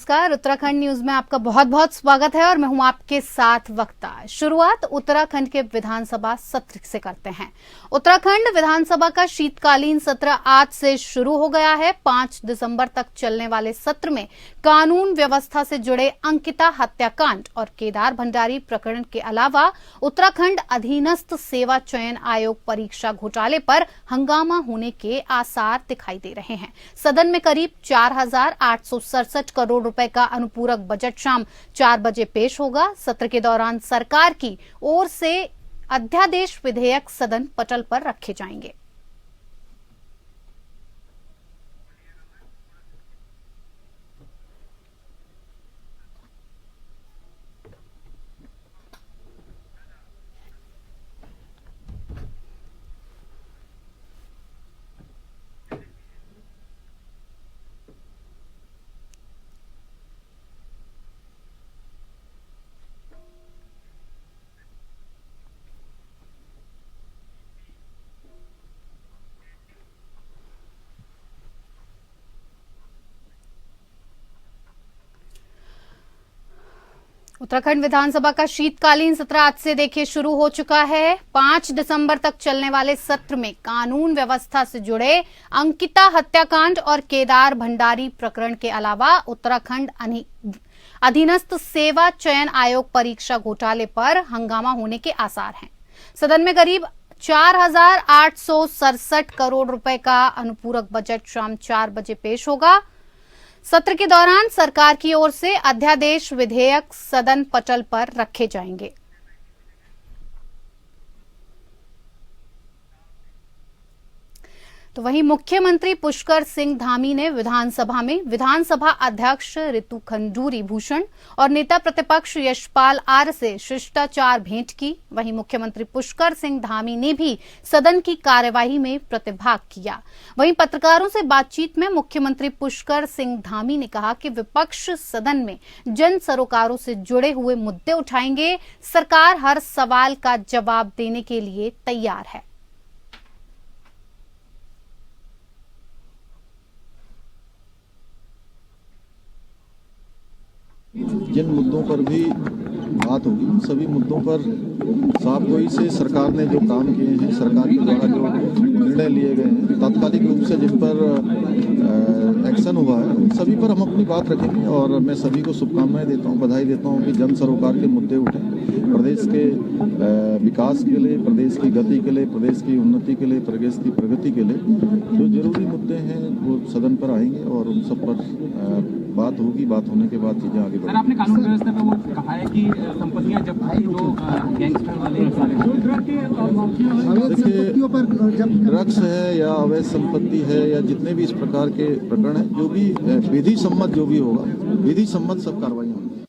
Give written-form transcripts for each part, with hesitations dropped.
नमस्कार, उत्तराखंड न्यूज में आपका बहुत बहुत स्वागत है और मैं हूं आपके साथ वक्ता। शुरुआत उत्तराखंड के विधानसभा सत्र से करते हैं। उत्तराखंड विधानसभा का शीतकालीन सत्र आज से शुरू हो गया है। 5 दिसंबर तक चलने वाले सत्र में कानून व्यवस्था से जुड़े अंकिता हत्याकांड और केदार भंडारी प्रकरण के अलावा उत्तराखंड अधीनस्थ सेवा चयन आयोग परीक्षा घोटाले पर हंगामा होने के आसार दिखाई दे रहे हैं। सदन में करीब 4,867 करोड़ रुपए का अनुपूरक बजट शाम 4 बजे पेश होगा। सत्र के दौरान सरकार की ओर से अध्यादेश विधेयक सदन पटल पर रखे जाएंगे। उत्तराखंड विधानसभा का शीतकालीन सत्र आज से देखिए शुरू हो चुका है। 5 दिसंबर तक चलने वाले सत्र में कानून व्यवस्था से जुड़े अंकिता हत्याकांड और केदार भंडारी प्रकरण के अलावा उत्तराखंड अधीनस्थ सेवा चयन आयोग परीक्षा घोटाले पर हंगामा होने के आसार हैं। सदन में करीब 4,867 करोड़ रुपए का अनुपूरक बजट शाम 4 बजे पेश होगा। सत्र के दौरान सरकार की ओर से अध्यादेश विधेयक सदन पटल पर रखे जाएंगे। तो वहीं मुख्यमंत्री पुष्कर सिंह धामी ने विधानसभा में विधानसभा अध्यक्ष रितु खंडूरी भूषण और नेता प्रतिपक्ष यशपाल आर्य से शिष्टाचार भेंट की। वहीं मुख्यमंत्री पुष्कर सिंह धामी ने भी सदन की कार्यवाही में प्रतिभाग किया। वहीं पत्रकारों से बातचीत में मुख्यमंत्री पुष्कर सिंह धामी ने कहा कि विपक्ष सदन में जन सरोकारों से जुड़े हुए मुद्दे उठाएंगे। सरकार हर सवाल का जवाब देने के लिए तैयार है। जिन मुद्दों पर भी बात होगी, सभी मुद्दों पर साफ गोई से सरकार ने जो काम किए हैं, सरकार के द्वारा जो निर्णय लिए गए हैं, तात्कालिक रूप से जिन पर एक्शन हुआ है, उन सभी पर हम अपनी बात रखेंगे। और मैं सभी को शुभकामनाएं देता हूं, बधाई देता हूं कि जन सरोकार के मुद्दे उठे। प्रदेश के विकास के लिए, प्रदेश की गति के लिए, प्रदेश की उन्नति के लिए, प्रदेश की प्रगति के लिए जो जरूरी मुद्दे हैं वो सदन पर आएंगे और उन सब पर बात होगी। बात होने के बाद चीजें आगे बढ़ेंगी। आपने कानून व्यवस्था पे वो कहा है कि संपत्तियां जब्त की जो गैंगस्टर वाले देखिए, ड्रग्स है या अवैध संपत्ति है या जितने भी इस प्रकार के प्रकरण है, जो भी विधि सम्मत जो भी होगा, विधि सम्मत सब कार्रवाई होगी।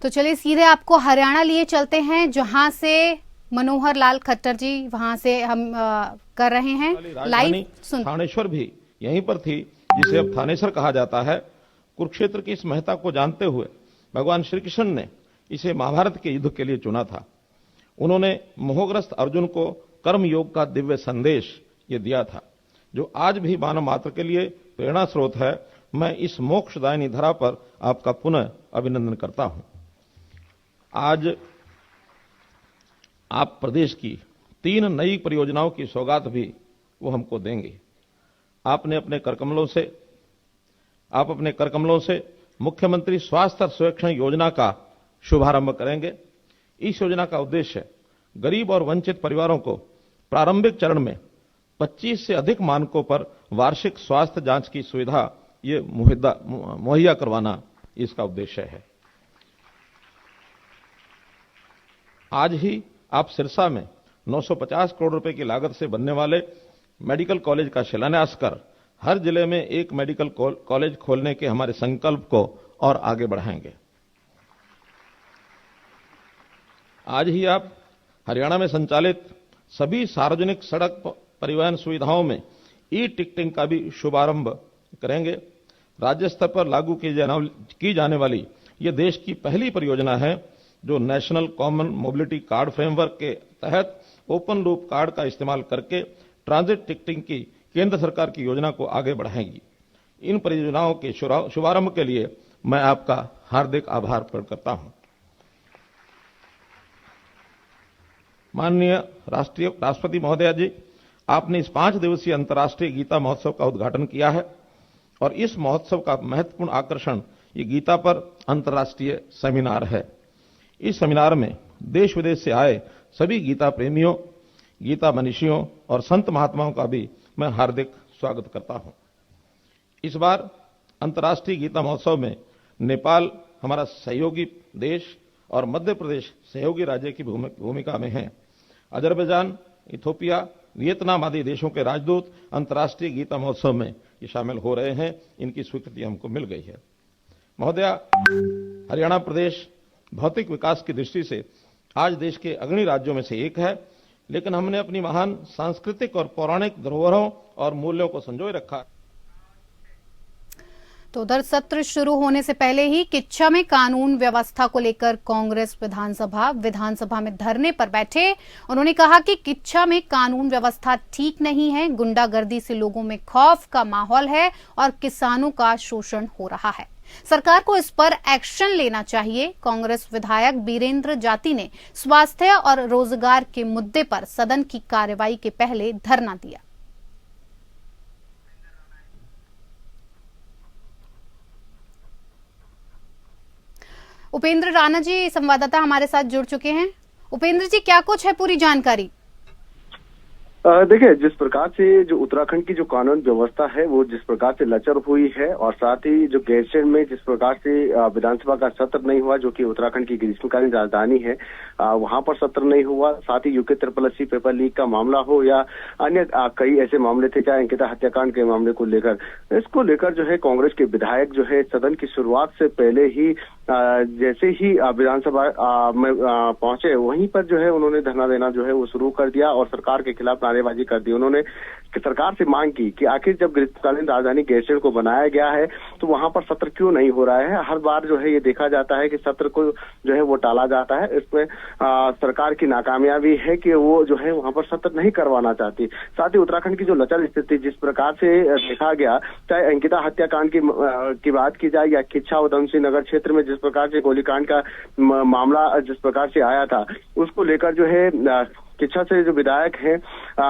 तो चलिए सीधे आपको हरियाणा लिए चलते हैं, जहां से मनोहर लाल खट्टर जी वहां से हम कर रहे हैं लाइव। थानेश्वर भी यहीं पर थी, जिसे अब थानेश्वर कहा जाता है। कुरुक्षेत्र की इस महत्ता को जानते हुए भगवान श्री कृष्ण ने इसे महाभारत के युद्ध के लिए चुना था। उन्होंने मोहग्रस्त अर्जुन को कर्म योग का दिव्य संदेश ये दिया था, जो आज भी मानव मात्र के लिए प्रेरणा स्रोत है। मैं इस मोक्षदायिनी धरा पर आपका पुनः अभिनंदन करता हूं। आज आप प्रदेश की 3 नई परियोजनाओं की सौगात भी वो हमको देंगे। आप अपने करकमलों से मुख्यमंत्री स्वास्थ्य सर्वेक्षण योजना का शुभारंभ करेंगे। इस योजना का उद्देश्य गरीब और वंचित परिवारों को प्रारंभिक चरण में 25 से अधिक मानकों पर वार्षिक स्वास्थ्य जांच की सुविधा ये मुहैया करवाना इसका उद्देश्य है। आज ही आप सिरसा में 950 करोड़ रुपए की लागत से बनने वाले मेडिकल कॉलेज का शिलान्यास कर हर जिले में एक मेडिकल कॉलेज खोलने के हमारे संकल्प को और आगे बढ़ाएंगे। आज ही आप हरियाणा में संचालित सभी सार्वजनिक सड़क परिवहन सुविधाओं में ई टिकटिंग का भी शुभारंभ करेंगे। राज्य स्तर पर लागू की जाने वाली ये देश की पहली परियोजना है जो national common mobility card framework के तहत ओपन लूप कार्ड का इस्तेमाल करके ट्रांजिट टिकटिंग की केंद्र सरकार की योजना को आगे बढ़ाएंगी। इन परियोजनाओं के शुभारंभ के लिए मैं आपका हार्दिक आभार प्रकट करता हूं। माननीय राष्ट्रपति महोदया जी, आपने इस 5 दिवसीय अंतर्राष्ट्रीय गीता महोत्सव का उद्घाटन किया है और इस महोत्सव का महत्वपूर्ण आकर्षण ये गीता पर अंतर्राष्ट्रीय सेमिनार है। इस सेमिनार में देश विदेश से आए सभी गीता प्रेमियों, गीता मनीषियों और संत महात्माओं का भी मैं हार्दिक स्वागत करता हूं। इस बार अंतर्राष्ट्रीय गीता महोत्सव में नेपाल हमारा सहयोगी देश और मध्य प्रदेश सहयोगी राज्य की भूमिका में है। अजरबैजान, इथियोपिया, वियतनाम आदि देशों के राजदूत अंतर्राष्ट्रीय गीता महोत्सव में ये शामिल हो रहे हैं। इनकी स्वीकृति हमको मिल गई है। महोदया, हरियाणा प्रदेश भौतिक विकास की दृष्टि से आज देश के अग्रणी राज्यों में से एक है, लेकिन हमने अपनी महान सांस्कृतिक और पौराणिक धरोहरों और मूल्यों को संजोए रखा। तो उधर सत्र शुरू होने से पहले ही किच्छा में कानून व्यवस्था को लेकर कांग्रेस विधानसभा में धरने पर बैठे। उन्होंने कहा कि किच्छा में कानून व्यवस्था ठीक नहीं है, गुंडागर्दी से लोगों में खौफ का माहौल है और किसानों का शोषण हो रहा है। सरकार को इस पर एक्शन लेना चाहिए। कांग्रेस विधायक बीरेंद्र जाति ने स्वास्थ्य और रोजगार के मुद्दे पर सदन की कार्यवाही के पहले धरना दिया। उपेंद्र राणा जी संवाददाता हमारे साथ जुड़ चुके हैं। उपेंद्र जी, क्या कुछ है पूरी जानकारी? देखिए, जिस प्रकार से जो उत्तराखंड की जो कानून व्यवस्था है वो जिस प्रकार से लचर हुई है और साथ ही जो गैरसैंण में जिस प्रकार से विधानसभा का सत्र नहीं हुआ, जो कि उत्तराखंड की ग्रीष्मकालीन राजधानी है, वहां पर सत्र नहीं हुआ। साथ ही यूके SSSC पेपर लीक का मामला हो या अन्य कई ऐसे मामले थे, चाहे अंकिता हत्याकांड के मामले को लेकर, इसको लेकर जो है कांग्रेस के विधायक जो है सदन की शुरुआत से पहले ही जैसे ही विधानसभा में पहुंचे वहीं पर जो है उन्होंने धरना देना जो है वो शुरू कर दिया और सरकार के खिलाफ नारेबाजी कर दी। उन्होंने सरकार से मांग की कि आखिर जब ग्रीष्मकालीन राजधानी गैरसैंण को बनाया गया है तो वहां पर सत्र क्यों नहीं हो रहा है। हर बार जो है ये देखा जाता है कि सत्र को जो है वो टाला जाता है। इसमें सरकार की नाकामयाबी है कि वो जो है वहां पर सत्र नहीं करवाना चाहती। साथ ही उत्तराखंड की जो लचर स्थिति जिस प्रकार से देखा गया, चाहे अंकिता हत्याकांड की बात की जाए या किच्छा उधमसिंह नगर क्षेत्र में जिस प्रकार से गोलीकांड का मामला जिस प्रकार से आया था, उसको लेकर जो है किच्छा से जो विधायक हैं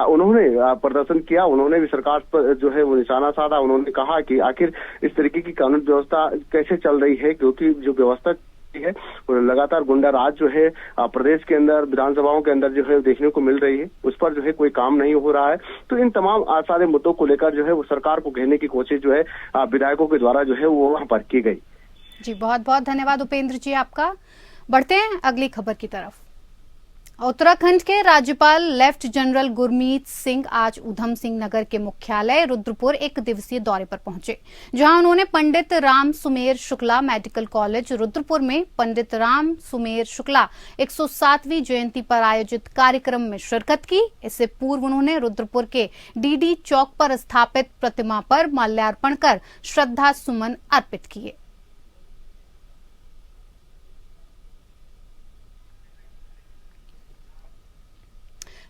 उन्होंने प्रदर्शन किया। उन्होंने भी सरकार पर जो है वो निशाना साधा। उन्होंने कहा कि आखिर इस तरीके की कानून व्यवस्था कैसे चल रही है, क्योंकि जो व्यवस्था है वो लगातार गुंडा राज जो है प्रदेश के अंदर विधानसभाओं के अंदर जो है देखने को मिल रही है, उस पर जो है कोई काम नहीं हो रहा है। तो इन तमाम सारे मुद्दों को लेकर जो है वो सरकार को घेरने की कोशिश जो है विधायकों के द्वारा जो है वो वहां पर की गई। जी, बहुत बहुत धन्यवाद उपेंद्र जी आपका। बढ़ते हैं अगली खबर की तरफ। उत्तराखंड के राज्यपाल लेफ्ट जनरल गुरमीत सिंह आज उधम सिंह नगर के मुख्यालय रुद्रपुर 1 दिवसीय दौरे पर पहुंचे, जहां उन्होंने पंडित राम सुमेर शुक्ला मेडिकल कॉलेज रुद्रपुर में पंडित राम सुमेर शुक्ला 107वीं जयंती पर आयोजित कार्यक्रम में शिरकत की। इससे पूर्व उन्होंने रुद्रपुर के डीडी चौक पर स्थापित प्रतिमा पर माल्यार्पण कर श्रद्धा सुमन अर्पित किए।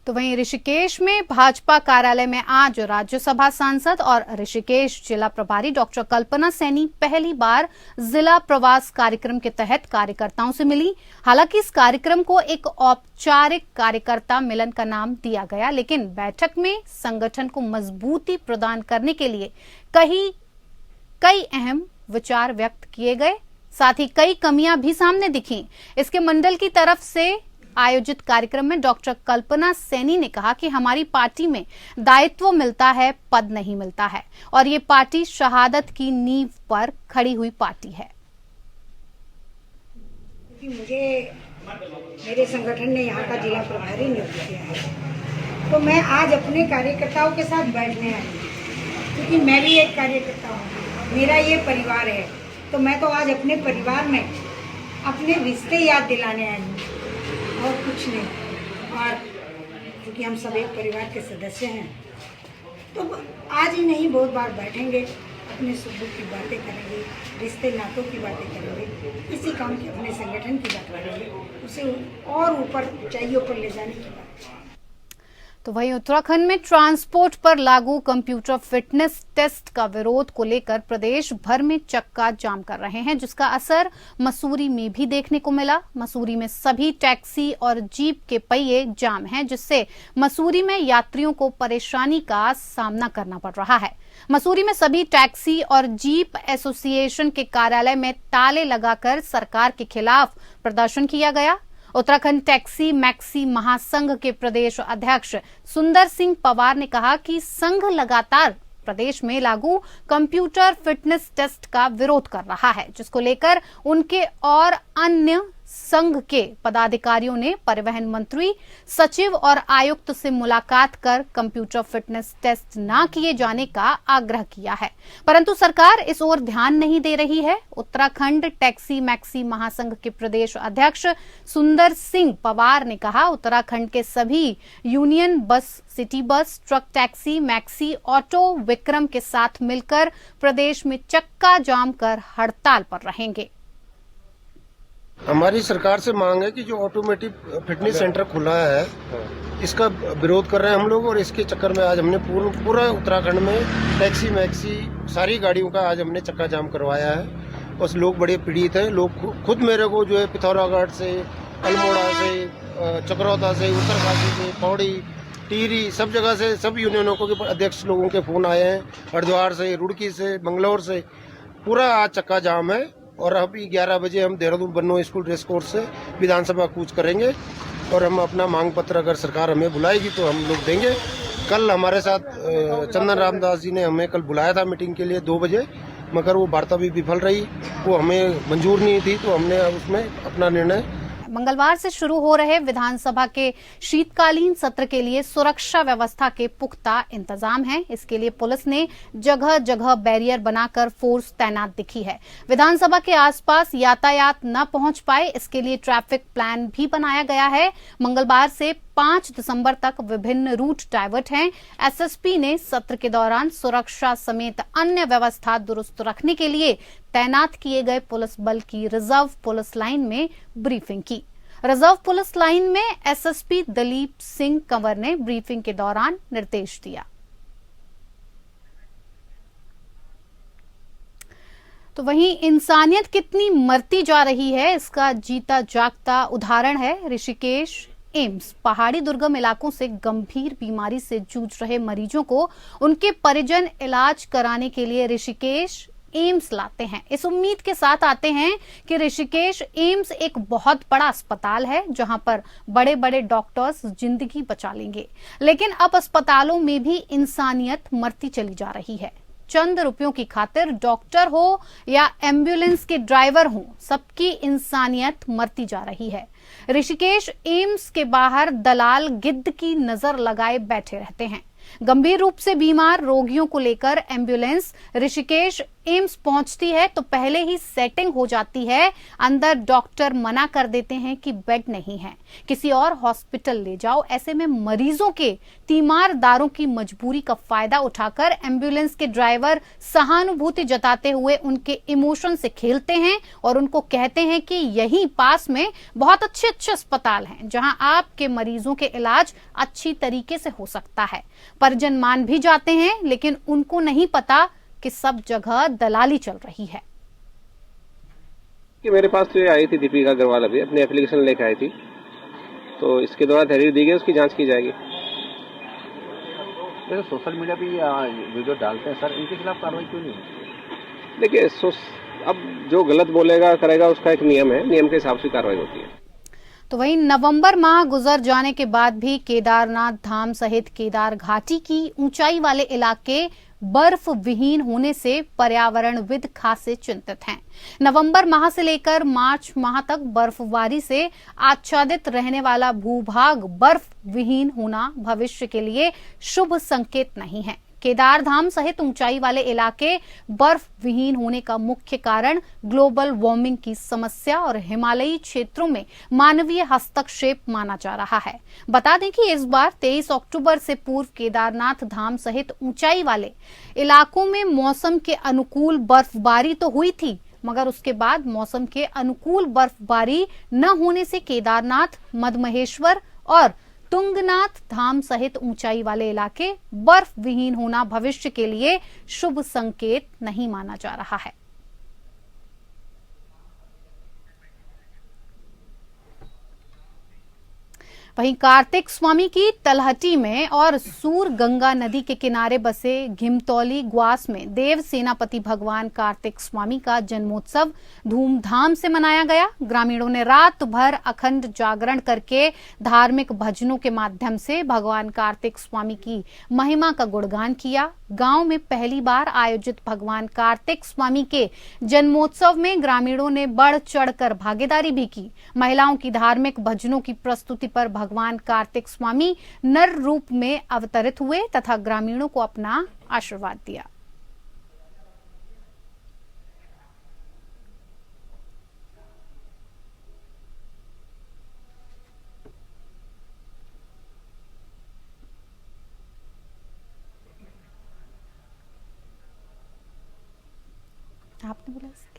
तो वहीं ऋषिकेश में भाजपा कार्यालय में आज राज्यसभा सांसद और ऋषिकेश जिला प्रभारी डॉक्टर कल्पना सैनी पहली बार जिला प्रवास कार्यक्रम के तहत कार्यकर्ताओं से मिली। हालांकि इस कार्यक्रम को एक औपचारिक कार्यकर्ता मिलन का नाम दिया गया, लेकिन बैठक में संगठन को मजबूती प्रदान करने के लिए कई अहम विचार व्यक्त किए गए। साथ ही कई कमियां भी सामने दिखी। इसके मंडल की तरफ से आयोजित कार्यक्रम में डॉक्टर कल्पना सैनी ने कहा कि हमारी पार्टी में दायित्व मिलता है, पद नहीं मिलता है, और ये पार्टी शहादत की नींव पर खड़ी हुई पार्टी है। मुझे मेरे संगठन ने यहाँ का जिला प्रभारी नियुक्त किया है, तो मैं आज अपने कार्यकर्ताओं के साथ बैठने आई हूँ, क्योंकि मैं भी एक कार्यकर्ता हूँ, मेरा ये परिवार है। तो मैं तो आज अपने परिवार में अपने रिश्ते याद दिलाने आई हूँ और कुछ नहीं। और क्योंकि हम सब एक परिवार के सदस्य हैं, तो आज ही नहीं बहुत बार बैठेंगे, अपने सुख दुख की बातें करेंगे, रिश्ते नातों की बातें करेंगे, इसी काम की अपने संगठन की बात करेंगे, उसे और ऊपर ऊंचाइयों पर ले जाने की बात। तो वहीं उत्तराखंड में ट्रांसपोर्ट पर लागू कंप्यूटर फिटनेस टेस्ट का विरोध को लेकर प्रदेश भर में चक्का जाम कर रहे हैं, जिसका असर मसूरी में भी देखने को मिला। मसूरी में सभी टैक्सी और जीप के पहिए जाम हैं, जिससे मसूरी में यात्रियों को परेशानी का सामना करना पड़ रहा है। मसूरी में सभी टैक्सी और जीप एसोसिएशन के कार्यालय में ताले लगाकर सरकार के खिलाफ प्रदर्शन किया गया। उत्तराखंड टैक्सी मैक्सी महासंघ के प्रदेश अध्यक्ष सुंदर सिंह पवार ने कहा कि संघ लगातार प्रदेश में लागू कंप्यूटर फिटनेस टेस्ट का विरोध कर रहा है, जिसको लेकर उनके और अन्य संघ के पदाधिकारियों ने परिवहन मंत्री, सचिव और आयुक्त से मुलाकात कर कंप्यूटर फिटनेस टेस्ट न किए जाने का आग्रह किया है, परंतु सरकार इस ओर ध्यान नहीं दे रही है। उत्तराखंड टैक्सी मैक्सी महासंघ के प्रदेश अध्यक्ष सुंदर सिंह पवार ने कहा, उत्तराखंड के सभी यूनियन बस, city bus, truck, taxi, maxi, auto, Vikram के साथ मिलकर प्रदेश में चक्का जाम कर हड़ताल पर रहेंगे। हमारी सरकार से मांग है कि जो ऑटोमेटिक फिटनेस सेंटर खुला है, इसका विरोध कर रहे हैं हम लोग, और इसके चक्कर में आज हमने पूरा उत्तराखंड में टैक्सी मैक्सी सारी गाड़ियों का आज हमने चक्का जाम करवाया है। बस लोग बड़े पीड़ित हैं। लोग खुद मेरे को जो है पिथौरागढ़ से, अल्मोड़ा से, चक्रौता से, उत्तरकाशी से, पौड़ी, टिहरी, सब जगह से, सब यूनियनों के अध्यक्ष लोगों के फोन आए हैं। हरिद्वार से, रुड़की से, मंगलौर से, पूरा आज चक्का जाम है। और अभी 11 बजे हम देहरादून बन्नो स्कूल रेस कोर्स से विधानसभा कूच करेंगे, और हम अपना मांग पत्र अगर सरकार हमें बुलाएगी तो हम लोग देंगे। कल हमारे साथ चंदन रामदास जी ने हमें कल बुलाया था मीटिंग के लिए 2 बजे, मगर वो वार्ता भी विफल रही, वो हमें मंजूर नहीं थी, तो हमने उसमें अपना निर्णय। मंगलवार से शुरू हो रहे विधानसभा के शीतकालीन सत्र के लिए सुरक्षा व्यवस्था के पुख्ता इंतजाम हैं। इसके लिए पुलिस ने जगह जगह बैरियर बनाकर फोर्स तैनात दिखी है। विधानसभा के आसपास यातायात न पहुंच पाए, इसके लिए ट्रैफिक प्लान भी बनाया गया है। मंगलवार से 5 दिसंबर तक विभिन्न रूट डाइवर्ट हैं। एसएसपी ने सत्र के दौरान सुरक्षा समेत अन्य व्यवस्था दुरुस्त रखने के लिए तैनात किए गए पुलिस बल की रिजर्व पुलिस लाइन में ब्रीफिंग की। रिजर्व पुलिस लाइन में एसएसपी दलीप सिंह कंवर ने ब्रीफिंग के दौरान निर्देश दिया। तो वहीं इंसानियत कितनी मरती जा रही है, इसका जीता जागता उदाहरण है ऋषिकेश एम्स। पहाड़ी दुर्गम इलाकों से गंभीर बीमारी से जूझ रहे मरीजों को उनके परिजन इलाज कराने के लिए ऋषिकेश एम्स लाते हैं। इस उम्मीद के साथ आते हैं कि ऋषिकेश एम्स एक बहुत बड़ा अस्पताल है, जहां पर बड़े बड़े डॉक्टर्स जिंदगी बचा लेंगे। लेकिन अब अस्पतालों में भी इंसानियत मरती चली जा रही है। चंद रुपयों की खातिर डॉक्टर हो या एम्बुलेंस के ड्राइवर हो, सबकी इंसानियत मरती जा रही है। ऋषिकेश एम्स के बाहर दलाल गिद्ध की नजर लगाए बैठे रहते हैं। गंभीर रूप से बीमार रोगियों को लेकर एम्बुलेंस ऋषिकेश एम्स पहुंचती है तो पहले ही सेटिंग हो जाती है। अंदर डॉक्टर मना कर देते हैं कि बेड नहीं है, किसी और हॉस्पिटल ले जाओ। ऐसे में मरीजों के तीमारदारों की मजबूरी का फायदा उठाकर एम्बुलेंस के ड्राइवर सहानुभूति जताते हुए उनके इमोशन से खेलते हैं और उनको कहते हैं कि यहीं पास में बहुत अच्छे अस्पताल हैं, जहां आपके मरीजों के इलाज अच्छी तरीके से हो सकता है। परिजन मान भी जाते हैं, लेकिन उनको नहीं पता कि सब जगह दलाली चल रही है। कि मेरे पास तो आई थी दीपिका अग्रवाल, अभी अपनी एप्लीकेशन लेकर आई थी, तो इसके द्वारा थेरेपी दी गई, उसकी जांच की जाएगी। सोशल मीडिया पे वीडियो डालते हैं सर, इनके खिलाफ कार्रवाई क्यों नहीं? देखिए, अब जो गलत बोलेगा करेगा, उसका एक नियम है, नियम के हिसाब से कार्रवाई होती है। तो वहीं नवंबर माह गुजर जाने के बाद भी केदारनाथ धाम सहित केदार घाटी की ऊंचाई वाले इलाके बर्फ विहीन होने से पर्यावरणविद खासे चिंतित हैं। नवंबर माह से लेकर मार्च माह तक बर्फबारी से आच्छादित रहने वाला भूभाग बर्फ विहीन होना भविष्य के लिए शुभ संकेत नहीं है। केदार धाम सहित ऊंचाई वाले इलाके बर्फ विहीन होने का मुख्य कारण ग्लोबल वार्मिंग की समस्या और हिमालयी क्षेत्रों में मानवीय हस्तक्षेप माना जा रहा है। बता दें कि इस बार 23 अक्टूबर से पूर्व केदारनाथ धाम सहित ऊंचाई वाले इलाकों में मौसम के अनुकूल बर्फबारी तो हुई थी, मगर उसके बाद मौसम के अनुकूल बर्फबारी न होने से केदारनाथ, मदमहेश्वर और तुंगनाथ धाम सहित ऊंचाई वाले इलाके बर्फ विहीन होना भविष्य के लिए शुभ संकेत नहीं माना जा रहा है। वहीं कार्तिक स्वामी की तलहटी में और सूर गंगा नदी के किनारे बसे घिमतौली ग्वास में देव सेनापति भगवान कार्तिक स्वामी का जन्मोत्सव धूमधाम से मनाया गया। ग्रामीणों ने रात भर अखंड जागरण करके धार्मिक भजनों के माध्यम से भगवान कार्तिक स्वामी की महिमा का गुणगान किया। गांव में पहली बार आयोजित भगवान कार्तिक स्वामी के जन्मोत्सव में ग्रामीणों ने बढ़ चढ़कर भागीदारी भी की। महिलाओं की धार्मिक भजनों की प्रस्तुति पर भगवान कार्तिक स्वामी नर रूप में अवतरित हुए तथा ग्रामीणों को अपना आशीर्वाद दिया। आपने बोला इसके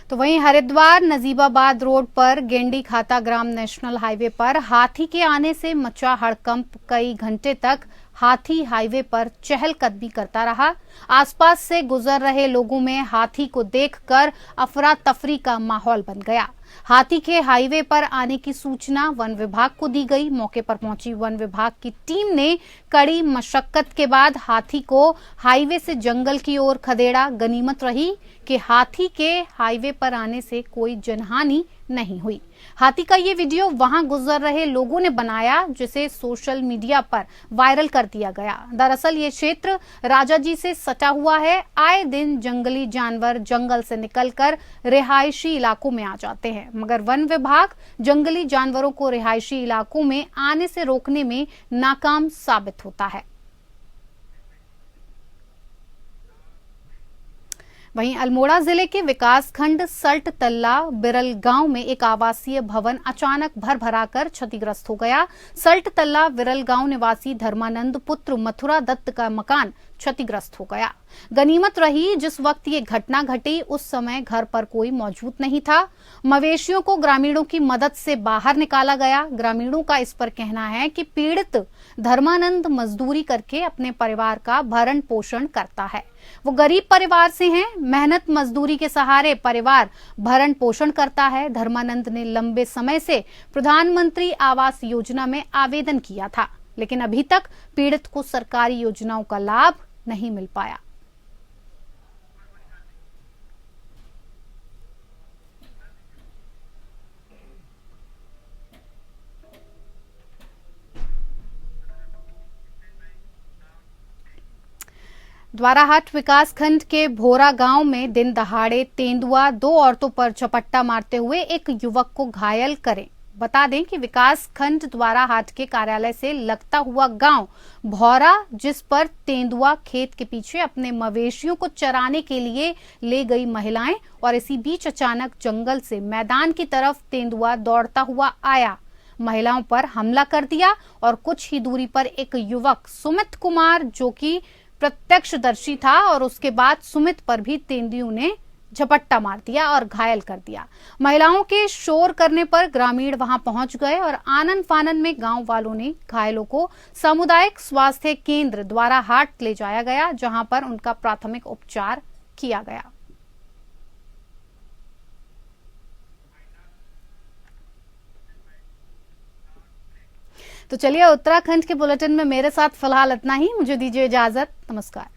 तो वहीं हरिद्वार नजीबाबाद रोड पर गेंडी खाता ग्राम नेशनल हाईवे पर हाथी के आने से मचा हड़कंप। कई घंटे तक हाथी हाईवे पर चहलकदमी करता रहा। आसपास से गुजर रहे लोगों में हाथी को देखकर अफरा तफरी का माहौल बन गया। हाथी के हाईवे पर आने की सूचना वन विभाग को दी गई। मौके पर पहुंची वन विभाग की टीम ने कड़ी मशक्कत के बाद हाथी को हाईवे से जंगल की ओर खदेड़ा। गनीमत रही कि हाथी के हाईवे पर आने से कोई जनहानि नहीं हुई। हाथी का ये वीडियो वहां गुजर रहे लोगों ने बनाया, जिसे सोशल मीडिया पर वायरल कर दिया गया। दरअसल ये क्षेत्र राजाजी से सटा हुआ है। आए दिन जंगली जानवर जंगल से निकलकर रिहायशी इलाकों में आ जाते हैं, मगर वन विभाग जंगली जानवरों को रिहायशी इलाकों में आने से रोकने में नाकाम साबित होता है। वहीं अल्मोड़ा जिले के विकासखंड सल्ट तल्ला बिरल गांव में एक आवासीय भवन अचानक भरभराकर क्षतिग्रस्त हो गया। सल्ट तल्ला बिरल गांव निवासी धर्मानंद पुत्र मथुरा दत्त का मकान क्षतिग्रस्त हो गया। गनीमत रही जिस वक्त ये घटना घटी उस समय घर पर कोई मौजूद नहीं था। मवेशियों को ग्रामीणों की मदद से बाहर निकाला गया। ग्रामीणों का इस पर कहना है कि पीड़ित धर्मानंद मजदूरी करके अपने परिवार का भरण पोषण करता है। वो गरीब परिवार से हैं। मेहनत मजदूरी के सहारे परिवार भरण पोषण करता है। धर्मानंद ने लंबे समय से प्रधानमंत्री आवास योजना में आवेदन किया था, लेकिन अभी तक पीड़ित को सरकारी योजनाओं का लाभ नहीं मिल पाया। द्वाराहाट विकासखंड के भोरा गांव में दिन दहाड़े तेंदुआ 2 औरतों पर झपट्टा मारते हुए एक युवक को घायल करे। बता दें कि विकासखंड द्वाराहाट के कार्यालय से लगता हुआ गांव भौरा, जिस पर तेंदुआ खेत के पीछे अपने मवेशियों को चराने के लिए ले गई महिलाएं, और इसी बीच अचानक जंगल से मैदान की तरफ तेंदुआ दौड़ता हुआ आया, महिलाओं पर हमला कर दिया और कुछ ही दूरी पर एक युवक सुमित कुमार, जो कि प्रत्यक्षदर्शी था, और उसके बाद सुमित पर भी तेंदुओं ने झपट्टा मार दिया और घायल कर दिया। महिलाओं के शोर करने पर ग्रामीण वहां पहुंच गए और आनन फानन में गांव वालों ने घायलों को सामुदायिक स्वास्थ्य केंद्र द्वाराहाट ले जाया गया, जहां पर उनका प्राथमिक उपचार किया गया। तो चलिए, उत्तराखंड के बुलेटिन में मेरे साथ फिलहाल इतना ही। मुझे दीजिए इजाजत। नमस्कार।